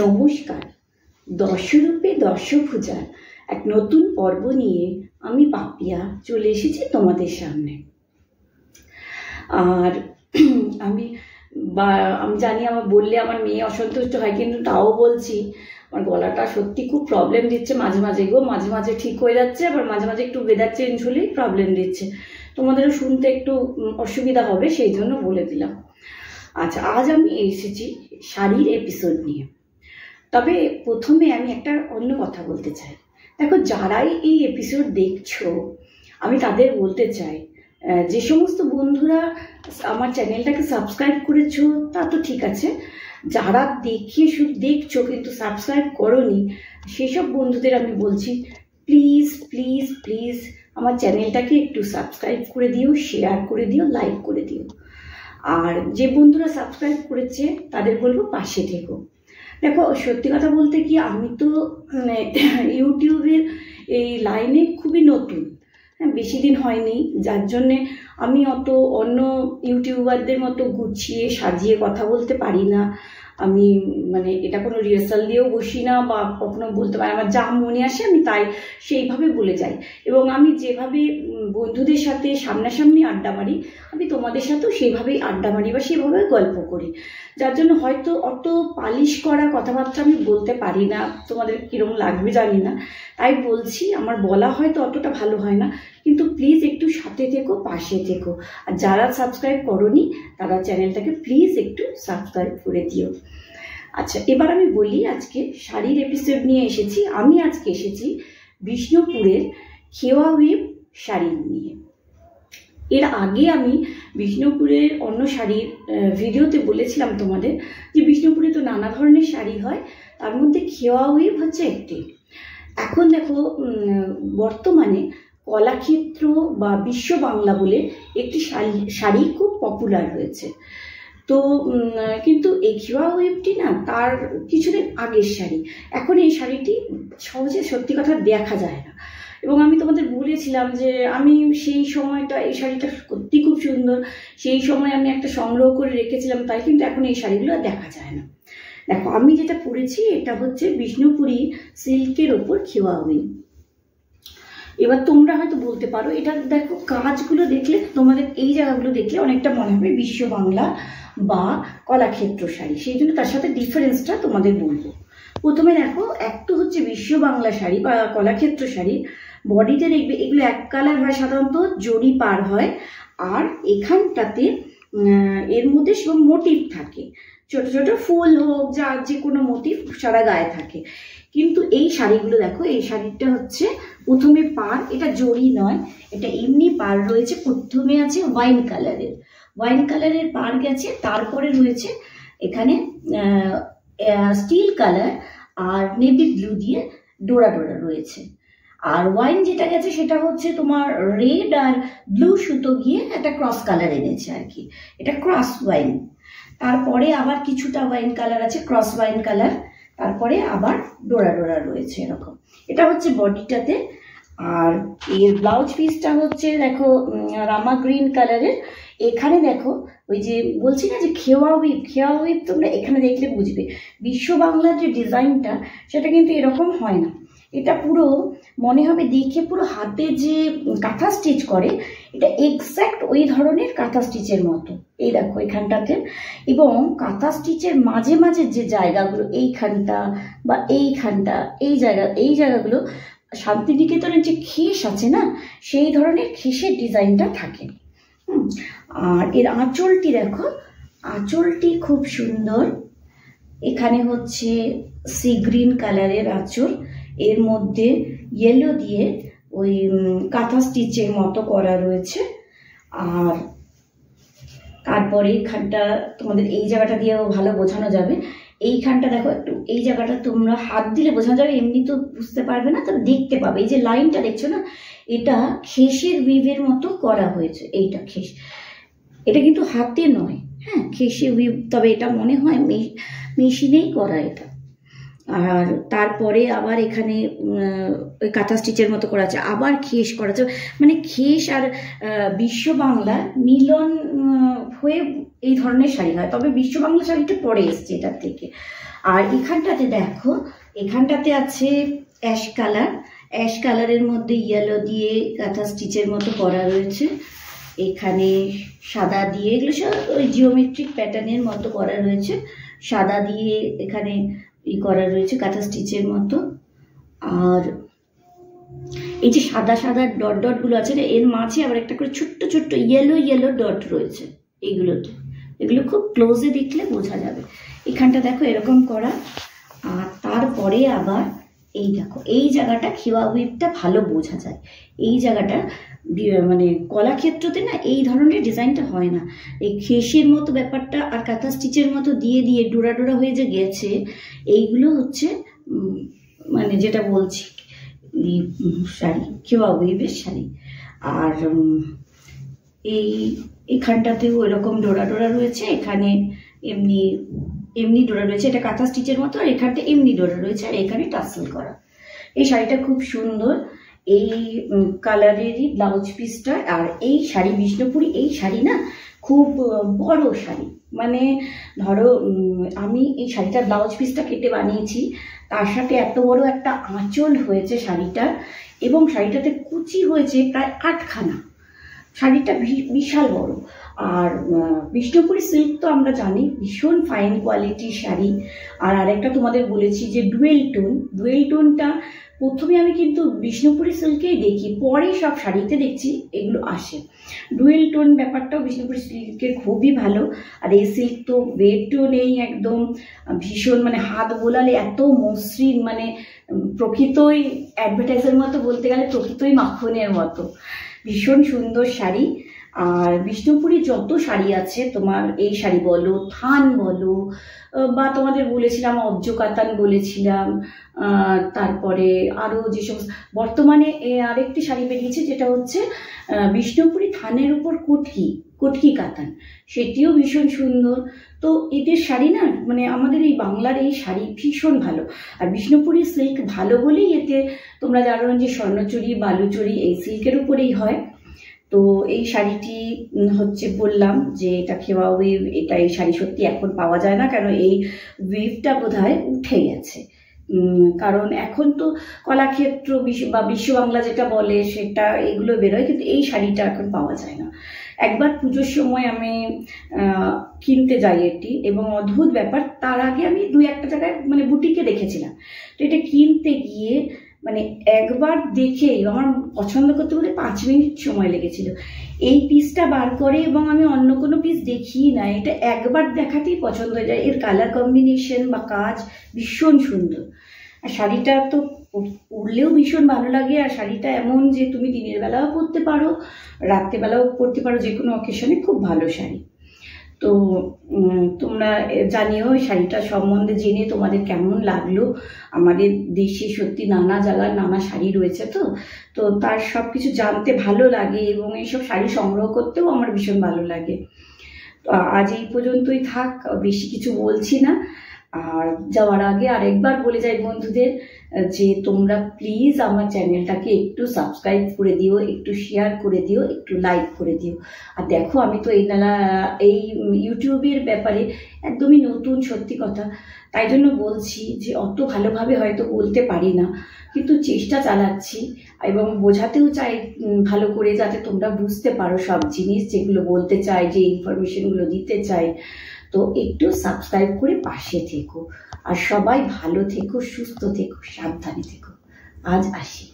নমস্কার। দশরূপে দশভুজার এক নতুন পর্ব নিয়ে আমি পাপিয়া চলে এসেছি তোমাদের সামনে। আর আমি জানি আমার বললে আমার মেয়ে অসন্তুষ্ট হয়, কিন্তু তাও বলছি আমার গলাটা সত্যি খুব প্রবলেম দিচ্ছে মাঝে মাঝে মাঝে মাঝে ঠিক হয়ে যাচ্ছে, আবার মাঝে মাঝে একটু ওয়েদার চেঞ্জ হলেই প্রবলেম দিচ্ছে। তোমাদেরও শুনতে একটু অসুবিধা হবে, সেই জন্য বলে দিলাম। আচ্ছা, আজ আমি এসেছি শাড়ির এপিসোড নিয়ে। তবে প্রথমে আমি একটা অন্য কথা বলতে চাই। দেখো, যারাই এই এপিসোড দেখছো আমি তাদের বলতে চাই, যে সমস্ত বন্ধুরা আমার চ্যানেলটাকে সাবস্ক্রাইব করেছো তা তো ঠিক আছে, যারা শুধু দেখছো কিন্তু সাবস্ক্রাইব করোনি সেসব বন্ধুদের আমি বলছি, প্লিজ প্লিজ প্লিজ আমার চ্যানেলটাকে একটু সাবস্ক্রাইব করে দিও, শেয়ার করে দিও, লাইক করে দিও। আর যে বন্ধুরা সাবস্ক্রাইব করেছে তাদের বলবো পাশে থেকো। দেখো, সত্যি কথা বলতে কি, আমি তো ইউটিউবের এই লাইনে খুবই নতুন, বেশি দিন হয়নি, যার জন্যে আমি অত অন্য ইউটিউবারদের মতো গুছিয়ে সাজিয়ে কথা বলতে পারি না। আমি এটা কোনো রিহার্সাল দিয়েও বসি না, বা কখনো বলতে পারি আমার যা মনে আসে আমি তাই সেইভাবে বলে যাই। এবং আমি যেভাবে বন্ধুদের সাথে সামনাসামনি আড্ডা মারি, আমি তোমাদের সাথেও সেইভাবেই আড্ডা মারি বা সেভাবে গল্প করি, যার জন্য হয়তো অত পালিশ করা কথাবার্তা আমি বলতে পারি না। তোমাদের কীরকম লাগবে জানি না, তাই বলছি। আমার বলা হয়তো অতটা ভালো হয় না, কিন্তু প্লিজ একটু সাথে থেকো, পাশে থেকো। আর যারা সাবস্ক্রাইব করোনি তারা চ্যানেলটাকে প্লিজ একটু সাবস্ক্রাইব করে দিও। আচ্ছা, এবার আমি বলি, আজকে শাড়ির এপিসোড নিয়ে এসেছি। আমি আজকে এসেছি বিষ্ণুপুরের খেওয়া ওয়েভ শাড়ি নিয়ে। এর আগে আমি বিষ্ণুপুরের অন্য শাড়ির ভিডিওতে বলেছিলাম তোমাদের যে বিষ্ণুপুরে তো নানা ধরনের শাড়ি হয়, তার মধ্যে খেওয়া ওয়েভ হচ্ছে একটি। এখন দেখো, বর্তমানে কলাক্ষেত্র বা বিশ্ব বাংলা বলে একটি শাড়ি খুব পপুলার হয়েছে। তো কিন্তু এই খেওয়া ওয়েভটি না তার কিছুদিন আগের শাড়ি। এখন এই শাড়িটি সহজে সত্যি কথা দেখা যায় না। এবং আমি তোমাদের বলেছিলাম যে আমি সেই সময়টা, এই শাড়িটা সত্যি খুব সুন্দর, সেই সময় আমি একটা সংগ্রহ করে রেখেছিলাম, তাই কিন্তু এখন এই শাড়িগুলো দেখা যায় না। দেখো, আমি যেটা পরেছি এটা হচ্ছে বিষ্ণুপুরি সিল্কের ওপর খেওয়া ওয়েভ। এবার তোমরা হয়তো বলতে পারো, এটা দেখো কাজগুলো দেখলে, তোমাদের এই জায়গাগুলো দেখলে অনেকটা মনে হবে বিশ্ব বাংলা বা কলাক্ষেত্র শাড়ি, সেই জন্য তার সাথে ডিফারেন্সটা তোমাদের বলবো। প্রথমে দেখো, এক তো হচ্ছে বিশ্ব বাংলা শাড়ি বা কলাক্ষেত্র শাড়ি, বডিতে দেখবে এগুলো এক কালার হয়, সাধারণত জরি পার হয়, আর এখানটাতে এর মধ্যে সব মোটিভ থাকে, ছোট ছোট ফুল হোক, যা যে কোনো মোটিভ সারা গায়ে থাকে। কিন্তু এই শাড়িগুলো দেখো, এই শাড়িটা হচ্ছে প্রথমে পার, এটা জরি নয়, এটা এমনি পার রয়েছে। প্রথমে আছে ওয়াইন কালারের পার গেছে, তারপরে রয়েছে এখানে স্টিল কালার আর নেভি ব্লু দিয়ে ডোরা ডোরা রয়েছে। আর ওয়াইন যেটা গেছে সেটা হচ্ছে তোমার রেড আর ব্লু সুতো গিয়ে একটা ক্রস কালার এনেছে আর কি, এটা ক্রস ওয়াইন। তারপরে আবার কিছুটা ওয়াইন কালার আছে, ক্রস ওয়াইন কালার, তারপরে আবার ডোরা ডোরা রয়েছে এরকম। এটা হচ্ছে বডিটাতে। আর এর ব্লাউজ পিসটা হচ্ছে দেখো রামা গ্রিন কালারের। এখানে দেখো, ওই যে বলছি না যে খেওয়া ওয়েভ তোমরা এখানে দেখলে বুঝবে। বিশ্ব বাংলার যে ডিজাইনটা সেটা কিন্তু এরকম হয় না, এটা পুরো মনে হবে দেখে পুরো হাতে যে কাঁথা স্টিচ করে, এটা এক্স্যাক্ট ওই ধরনের কাঁথা স্টিচের মতো। এই দেখো এখানটাতে, এবং কাঁথা স্টিচের মাঝে মাঝে যে জায়গাগুলো, এইখানটা বা এইখানটা, এই জায়গাগুলো শান্তিনিকেতনের যে খেস আছে না, সেই ধরনের খেসের ডিজাইনটা থাকে। আর এর আঁচলটি দেখো, আঁচলটি খুব সুন্দর। এখানে হচ্ছে সি গ্রিন কালারের আঁচল, এর মধ্যে ইয়েলো দিয়ে ওই কাঁথা স্টিচের মতো করা রয়েছে। আর তারপরে এইখানটা তোমাদের এই জায়গাটা দিয়েও ভালো বোঝানো যাবে। এইখানটা দেখো একটু, এই জায়গাটা তোমরা হাত দিলে বোঝানো যাবে, এমনি তো বুঝতে পারবে না, তবে দেখতে পাবে। এই যে লাইনটা দেখছো না, এটা খেসের উইভের মতো করা হয়েছে। এইটা খেস, এটা কিন্তু হাতে নয়, হ্যাঁ খেসে উইভ, তবে এটা মনে হয় মেশিনেই করা এটা। আর তারপরে আবার এখানে ওই কাঁথা স্টিচের মতো করা আছে, আবার খেস করা আছে, মানে খেস আর বিশ্ব বাংলার মিলন হয়ে এই ধরনের শাড়ি হয়। তবে বিশ্ব বাংলা শাড়িটা পরে এসছে এটার থেকে। আর এখানটাতে দেখো, এখানটাতে আছে অ্যাশ কালার, অ্যাশ কালারের মধ্যে ইয়েলো দিয়ে কাঁথা স্টিচের মতো করা রয়েছে। এখানে সাদা দিয়ে, এগুলো সব ওই জিওমেট্রিক প্যাটার্নের মতো করা রয়েছে, সাদা দিয়ে এখানে করা রয়েছে কাঁথা স্টিচের মতো। আর এই যে সাদা সাদা ডট ডট গুলো আছে না, এর মাঝে আবার একটা করে ছোট্ট ছোট্ট ইয়েলো ইয়েলো ডট রয়েছে এইগুলোতে, এগুলো খুব ক্লোজে দেখলে বোঝা যাবে। এখানটা দেখো এরকম করা। আর তারপরে আবার এই দেখো, এই জায়গাটা খিওয়া উইভটা ভালো বোঝা যায়। এই জায়গাটা মানে কলাক্ষেত্রতে না এই ধরনের ডিজাইনটা হয় না, এই খেসের মতো ব্যাপারটা আর কাঁথা স্টিচের মতো দিয়ে দিয়ে ডোরা ডোরা হয়ে যে গেছে, এইগুলো হচ্ছে মানে যেটা বলছি শাড়ি, খিওয়া উইভের শাড়ি। আর এই এখানটাতেও এরকম ডোরা ডোরা রয়েছে, এখানে এমনি এমনি ডোরা রয়েছে, এটা কাঁথা স্টিচের মতো, আর এখানটা এমনি ডোরা রয়েছে, আর এখানে টাসেল করা। এই শাড়িটা খুব সুন্দর, এই কালারেরই ব্লাউজ পিসটা। আর এই শাড়ি বিষ্ণুপুরি, এই শাড়ি না খুব বড় শাড়ি, মানে ধরো আমি এই শাড়িটার ব্লাউজ পিসটা কেটে বানিয়েছি, তার সাথে এত বড় একটা আঁচল হয়েছে শাড়িটার, এবং শাড়িটাতে কুচি হয়েছে প্রায় 8খানা। শাড়িটা বিশাল বড়। আর বিষ্ণুপুরি সিল্ক তো আমরা জানি ভীষণ ফাইন কোয়ালিটির শাড়ি। আর আরেকটা তোমাদের বলেছি যে ডুয়েল টোন, ডুয়েল টোনটা প্রথমে আমি কিন্তু বিষ্ণুপুরি সিল্কেই দেখি, পরে সব শাড়িতে দেখছি এগুলো আসে। ডুয়েল টোন ব্যাপারটাও বিষ্ণুপুরি সিল্কের খুবই ভালো। আর এই সিল্ক তো ওয়েটও নেই, একদম ভীষণ মানে হাত বোলালে এত মসৃণ, মানে প্রকৃতই অ্যাডভার্টাইজের মতো বলতে গেলে প্রকৃতই মাখনের মতো, ভীষণ সুন্দর শাড়ি। আর বিষ্ণুপুরি যত শাড়ি আছে তোমার, এই শাড়ি বলো, থান বলো, বা তোমাদের বলেছিলাম অব্জ কাতান বলেছিলাম, তারপরে আরও যেসব বর্তমানে আরেকটি শাড়ি বেরিয়েছে যেটা হচ্ছে বিষ্ণুপুরি থানের উপর কটকি কাতান, সেটিও ভীষণ সুন্দর। তো এদের শাড়ি না মানে আমাদের এই বাংলার এই শাড়ি ভীষণ ভালো। আর বিষ্ণুপুরি সিল্ক ভালো বলেই এতে তোমরা জানো যে স্বর্ণচুরি বালুচুরি এই সিল্কের উপরেই হয়। তো এই শাড়িটি হচ্ছে বললাম যে এটা খিওয়া উইভ, এটা এই শাড়ি সত্যি এখন পাওয়া যায় না, কেন এই উইভটা বোধহয় উঠে গেছে। কারণ এখন তো কলাক্ষেত্র বা বিশ্ব বাংলা যেটা বলে সেটা এগুলো বেরোয়, কিন্তু এই শাড়িটা এখন পাওয়া যায় না। একবার পুজোর সময় আমি কিনতে যাই এটি, এবং অদ্ভুত ব্যাপার, তার আগে আমি 2-1টা জায়গায় মানে বুটিকে দেখেছিলাম, তো এটা কিনতে গিয়ে মানে একবার দেখে আমার পছন্দ করতে বলে 5 মিনিট সময় লেগেছিল। এই পিসটা বার করে এবং আমি অন্য কোনো পিস দেখি না, এটা একবার দেখাতেই পছন্দ হয়ে যায়। এর কালার কম্বিনেশন বা কাজ ভীষণ সুন্দর। আর শাড়িটা তো পরলেও ভীষণ ভালো লাগে। আর শাড়িটা এমন যে তুমি দিনের বেলাও পরতে পারো, রাত্রেবেলাও পরতে পারো, যে কোনো অকেশনে খুব ভালো শাড়ি। তো তোমরা জানিও এই শাড়িটা সম্বন্ধে জেনে তোমাদের কেমন লাগলো। আমাদের দেশে সত্যি নানা জায়গার নানা শাড়ি রয়েছে, তো তার সব কিছু জানতে ভালো লাগে, এবং এইসব শাড়ি সংগ্রহ করতেও আমার ভীষণ ভালো লাগে। তো আজ এই পর্যন্তই থাক, বেশি কিছু বলছি না। আর যাওয়ার আগে আরেকবার বলে যাই বন্ধুদের যে তোমরা প্লিজ আমার চ্যানেলটাকে একটু সাবস্ক্রাইব করে দিও, একটু শেয়ার করে দিও, একটু লাইক করে দিও। আর দেখো আমি তো এই ইউটিউবের ব্যাপারে একদমই নতুন, সত্যি কথা, তাই জন্য বলছি যে অত ভালোভাবে হয়তো বলতে পারি না, কিন্তু চেষ্টা চালাচ্ছি এবং বোঝাতেও চাই ভালো করে, যাতে তোমরা বুঝতে পারো সব জিনিস যেগুলো বলতে চাই, যে ইনফরমেশনগুলো দিতে চাই। তো একটু সাবস্ক্রাইব করে পাশে থেকো। আর সবাই ভালো থেকো, সুস্থ থেকো, সাবধানে থেকো। আজ আসি।